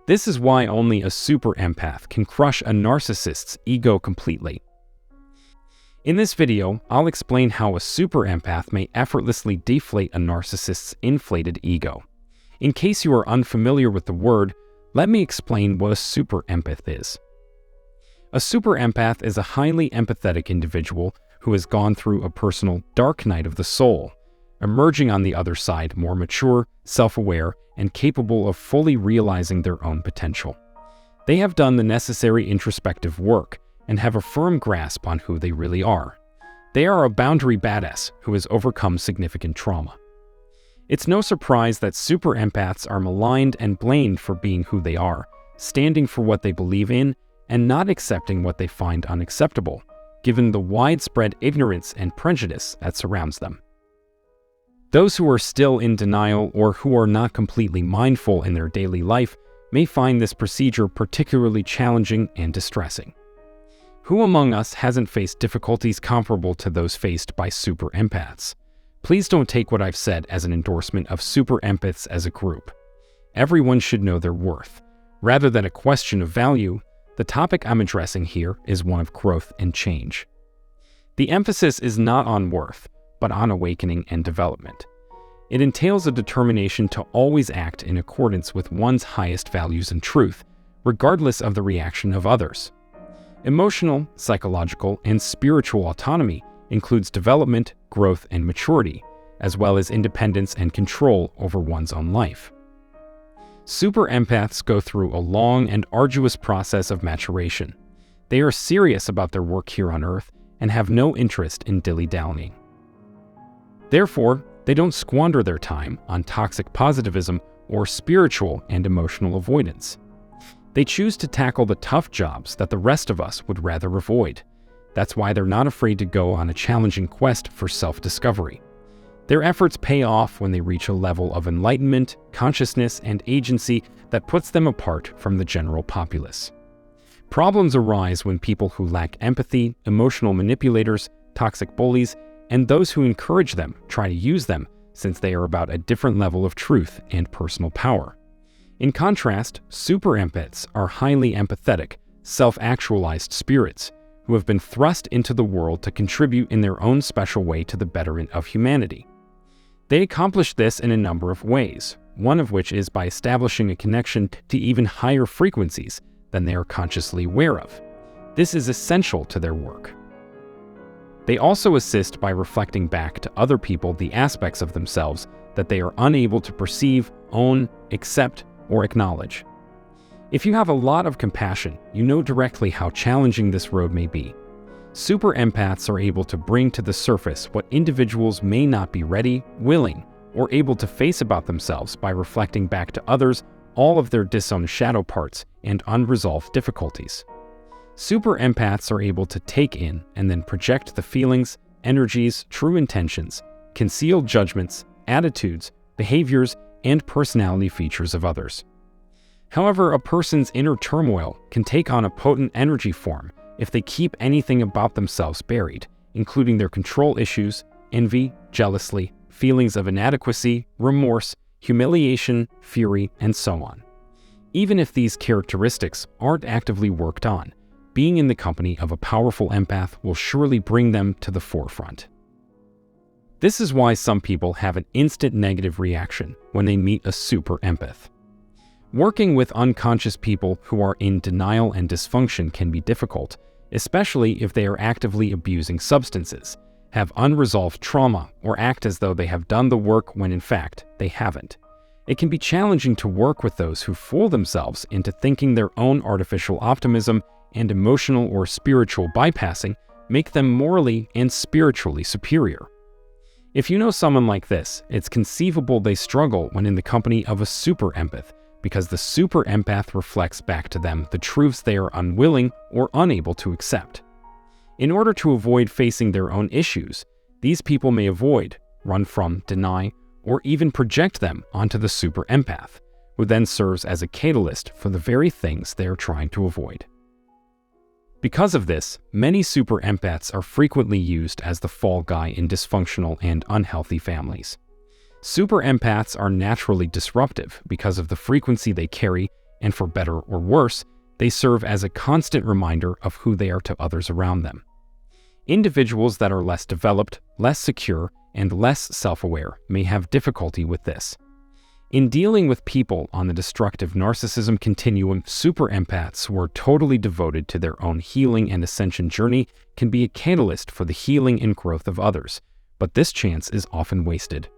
This is why only a super empath can crush a narcissist's ego completely. In this video, I'll explain how a super empath may effortlessly deflate a narcissist's inflated ego. In case you are unfamiliar with the word, let me explain what a super empath is. A super empath is a highly empathetic individual who has gone through a personal dark night of the soul, emerging on the other side more mature, self-aware, and capable of fully realizing their own potential. They have done the necessary introspective work and have a firm grasp on who they really are. They are a boundary badass who has overcome significant trauma. It's no surprise that super empaths are maligned and blamed for being who they are, standing for what they believe in, and not accepting what they find unacceptable, given the widespread ignorance and prejudice that surrounds them. Those who are still in denial or who are not completely mindful in their daily life may find this procedure particularly challenging and distressing. Who among us hasn't faced difficulties comparable to those faced by super empaths? Please don't take what I've said as an endorsement of super empaths as a group. Everyone should know their worth. Rather than a question of value, the topic I'm addressing here is one of growth and change. The emphasis is not on worth, but on awakening and development. It entails a determination to always act in accordance with one's highest values and truth, regardless of the reaction of others. Emotional, psychological, and spiritual autonomy includes development, growth, and maturity, as well as independence and control over one's own life. Super empaths go through a long and arduous process of maturation. They are serious about their work here on Earth and have no interest in dilly-dallying. Therefore, they don't squander their time on toxic positivism or spiritual and emotional avoidance. They choose to tackle the tough jobs that the rest of us would rather avoid. That's why they're not afraid to go on a challenging quest for self-discovery. Their efforts pay off when they reach a level of enlightenment, consciousness, and agency that puts them apart from the general populace. Problems arise when people who lack empathy, emotional manipulators, toxic bullies, and those who encourage them try to use them, since they are about a different level of truth and personal power. In contrast, super empaths are highly empathetic, self-actualized spirits who have been thrust into the world to contribute in their own special way to the betterment of humanity. They accomplish this in a number of ways, one of which is by establishing a connection to even higher frequencies than they are consciously aware of. This is essential to their work. They also assist by reflecting back to other people the aspects of themselves that they are unable to perceive, own, accept, or acknowledge. If you have a lot of compassion, you know directly how challenging this road may be. Super empaths are able to bring to the surface what individuals may not be ready, willing, or able to face about themselves by reflecting back to others all of their disowned shadow parts and unresolved difficulties. Super empaths are able to take in and then project the feelings, energies, true intentions, concealed judgments, attitudes, behaviors, and personality features of others. However, a person's inner turmoil can take on a potent energy form if they keep anything about themselves buried, including their control issues, envy, jealousy, feelings of inadequacy, remorse, humiliation, fury, and so on. Even if these characteristics aren't actively worked on, being in the company of a powerful empath will surely bring them to the forefront. This is why some people have an instant negative reaction when they meet a super empath. Working with unconscious people who are in denial and dysfunction can be difficult, especially if they are actively abusing substances, have unresolved trauma, or act as though they have done the work when in fact they haven't. It can be challenging to work with those who fool themselves into thinking their own artificial optimism and emotional or spiritual bypassing make them morally and spiritually superior. If you know someone like this, it's conceivable they struggle when in the company of a super empath, because the super empath reflects back to them the truths they are unwilling or unable to accept. In order to avoid facing their own issues, these people may avoid, run from, deny, or even project them onto the super empath, who then serves as a catalyst for the very things they are trying to avoid. Because of this, many super empaths are frequently used as the fall guy in dysfunctional and unhealthy families. Super empaths are naturally disruptive because of the frequency they carry and for better or worse, they serve as a constant reminder of who they are to others around them. Individuals that are less developed, less secure, and less self-aware may have difficulty with this. In dealing with people on the destructive narcissism continuum, super empaths who are totally devoted to their own healing and ascension journey can be a catalyst for the healing and growth of others, but this chance is often wasted.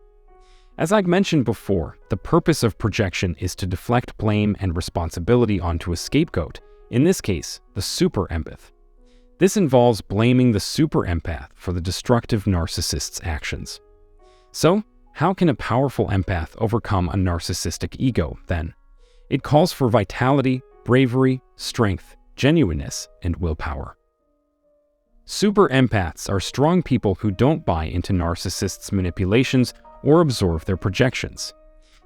As I've mentioned before, the purpose of projection is to deflect blame and responsibility onto a scapegoat, in this case, the super empath. This involves blaming the super empath for the destructive narcissist's actions. So, how can a powerful empath overcome a narcissistic ego, then? It calls for vitality, bravery, strength, genuineness, and willpower. Super empaths are strong people who don't buy into narcissists' manipulations or absorb their projections.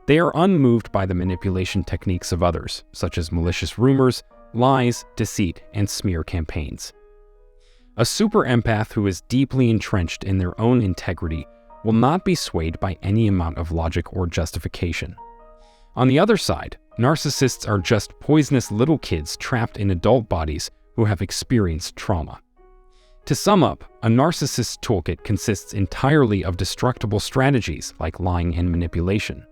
They are unmoved by the manipulation techniques of others, such as malicious rumors, lies, deceit, and smear campaigns. A super empath who is deeply entrenched in their own integrity will not be swayed by any amount of logic or justification. On the other side, narcissists are just poisonous little kids trapped in adult bodies who have experienced trauma. To sum up, a narcissist's toolkit consists entirely of destructible strategies like lying and manipulation.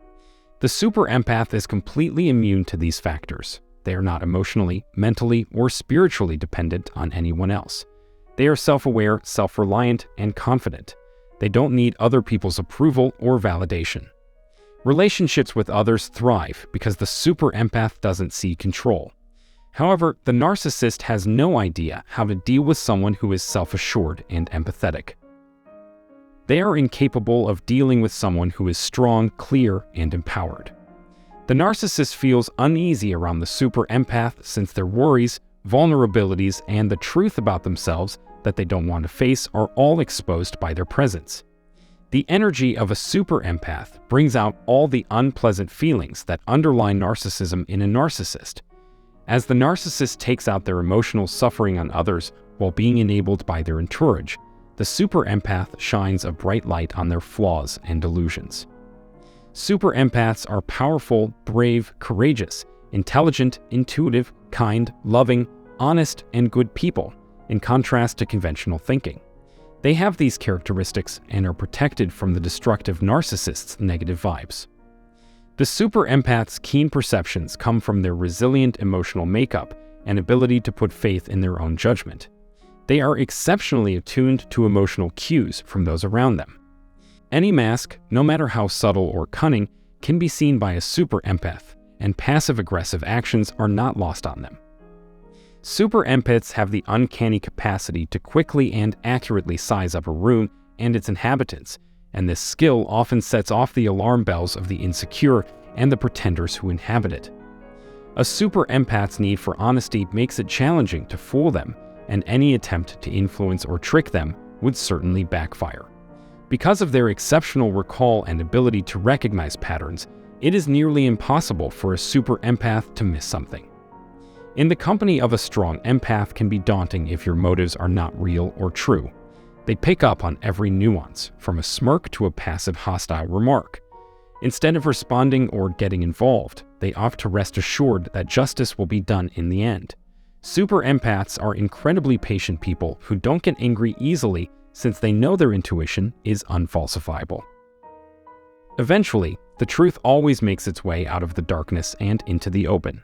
The super empath is completely immune to these factors. They are not emotionally, mentally, or spiritually dependent on anyone else. They are self-aware, self-reliant, and confident. They don't need other people's approval or validation. Relationships with others thrive because the super empath doesn't see control. However, the narcissist has no idea how to deal with someone who is self-assured and empathetic. They are incapable of dealing with someone who is strong, clear, and empowered. The narcissist feels uneasy around the super empath since their worries, vulnerabilities, and the truth about themselves that they don't want to face are all exposed by their presence. The energy of a super empath brings out all the unpleasant feelings that underlie narcissism in a narcissist. As the narcissist takes out their emotional suffering on others while being enabled by their entourage, the super empath shines a bright light on their flaws and delusions. Super empaths are powerful, brave, courageous, intelligent, intuitive, kind, loving, honest, and good people, in contrast to conventional thinking. They have these characteristics and are protected from the destructive narcissist's negative vibes. The super empath's keen perceptions come from their resilient emotional makeup and ability to put faith in their own judgment. They are exceptionally attuned to emotional cues from those around them. Any mask, no matter how subtle or cunning, can be seen by a super empath, and passive-aggressive actions are not lost on them. Super empaths have the uncanny capacity to quickly and accurately size up a room and its inhabitants, and this skill often sets off the alarm bells of the insecure and the pretenders who inhabit it. A super empath's need for honesty makes it challenging to fool them, and any attempt to influence or trick them would certainly backfire. Because of their exceptional recall and ability to recognize patterns, it is nearly impossible for a super empath to miss something. In the company of a strong empath can be daunting if your motives are not real or true. They pick up on every nuance, from a smirk to a passive hostile remark. Instead of responding or getting involved, they opt to rest assured that justice will be done in the end. Super empaths are incredibly patient people who don't get angry easily since they know their intuition is unfalsifiable. Eventually, the truth always makes its way out of the darkness and into the open.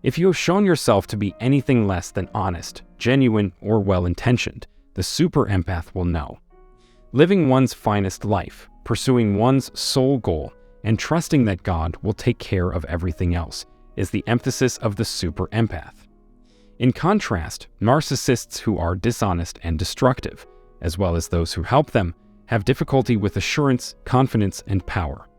If you have shown yourself to be anything less than honest, genuine, or well-intentioned, the super empath will know. Living one's finest life, pursuing one's sole goal, and trusting that God will take care of everything else is the emphasis of the super empath. In contrast, narcissists who are dishonest and destructive, as well as those who help them, have difficulty with assurance, confidence, and power.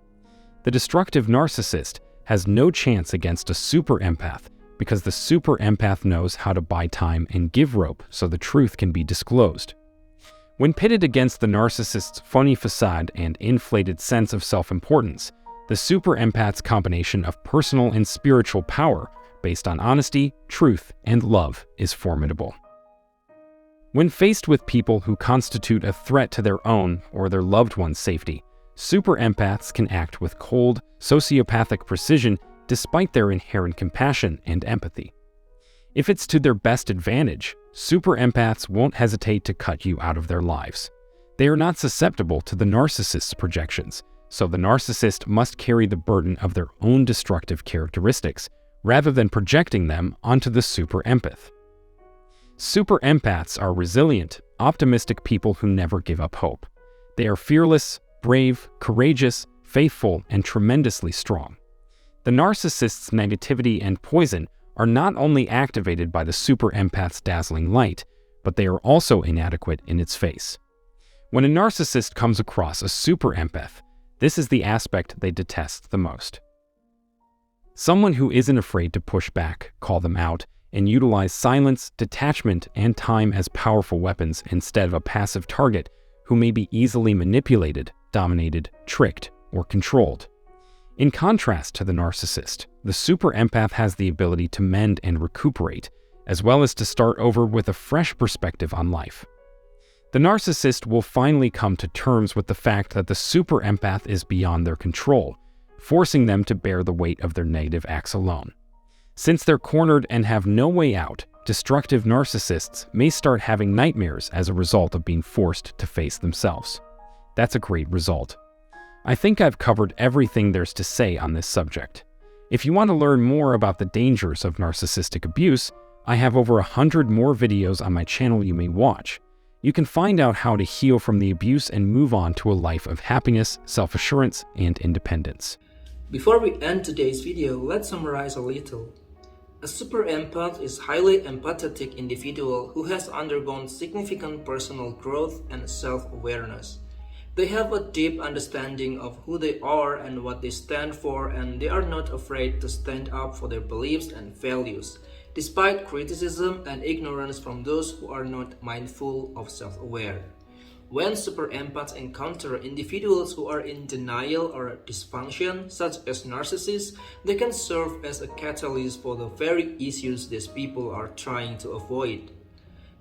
The destructive narcissist has no chance against a super empath because the super empath knows how to buy time and give rope so the truth can be disclosed. When pitted against the narcissist's phony facade and inflated sense of self-importance, the super empath's combination of personal and spiritual power based on honesty, truth, and love is formidable. When faced with people who constitute a threat to their own or their loved one's safety, super empaths can act with cold, sociopathic precision despite their inherent compassion and empathy. If it's to their best advantage, super empaths won't hesitate to cut you out of their lives. They are not susceptible to the narcissist's projections, so the narcissist must carry the burden of their own destructive characteristics, rather than projecting them onto the super empath. Super empaths are resilient, optimistic people who never give up hope. They are fearless, brave, courageous, faithful, and tremendously strong. The narcissist's negativity and poison are not only activated by the super empath's dazzling light, but they are also inadequate in its face. When a narcissist comes across a super empath, this is the aspect they detest the most. Someone who isn't afraid to push back, call them out, and utilize silence, detachment, and time as powerful weapons instead of a passive target who may be easily manipulated, dominated, tricked, or controlled. In contrast to the narcissist, the super empath has the ability to mend and recuperate, as well as to start over with a fresh perspective on life. The narcissist will finally come to terms with the fact that the super empath is beyond their control, forcing them to bear the weight of their negative acts alone. Since they're cornered and have no way out, destructive narcissists may start having nightmares as a result of being forced to face themselves. That's a great result. I think I've covered everything there's to say on this subject. If you want to learn more about the dangers of narcissistic abuse, I have over 100 more videos on my channel you may watch. You can find out how to heal from the abuse and move on to a life of happiness, self-assurance, and independence. Before we end today's video, let's summarize a little. A super empath is a highly empathetic individual who has undergone significant personal growth and self-awareness. They have a deep understanding of who they are and what they stand for, and they are not afraid to stand up for their beliefs and values, despite criticism and ignorance from those who are not mindful of self-aware. When super empaths encounter individuals who are in denial or dysfunction, such as narcissists, they can serve as a catalyst for the very issues these people are trying to avoid.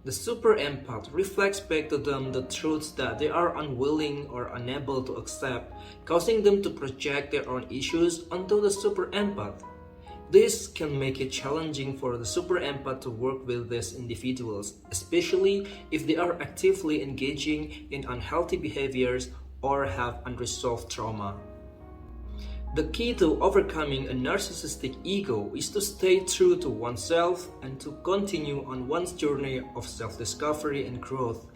The super empath reflects back to them the truths that they are unwilling or unable to accept, causing them to project their own issues onto the super empath. This can make it challenging for the super empath to work with these individuals, especially if they are actively engaging in unhealthy behaviors or have unresolved trauma. The key to overcoming a narcissistic ego is to stay true to oneself and to continue on one's journey of self-discovery and growth.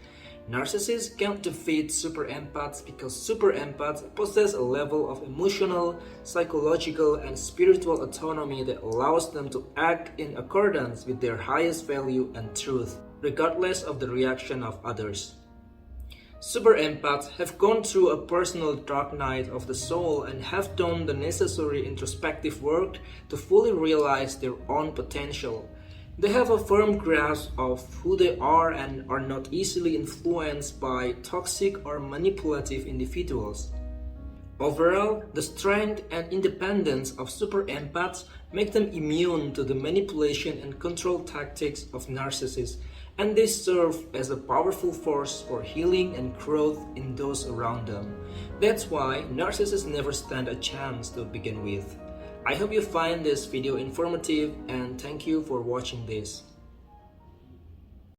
Narcissists can't defeat super empaths because super empaths possess a level of emotional, psychological, and spiritual autonomy that allows them to act in accordance with their highest value and truth, regardless of the reaction of others. Super empaths have gone through a personal dark night of the soul and have done the necessary introspective work to fully realize their own potential. They have a firm grasp of who they are and are not easily influenced by toxic or manipulative individuals. Overall, the strength and independence of super empaths make them immune to the manipulation and control tactics of narcissists, and they serve as a powerful force for healing and growth in those around them. That's why narcissists never stand a chance to begin with. I hope you find this video informative and thank you for watching this.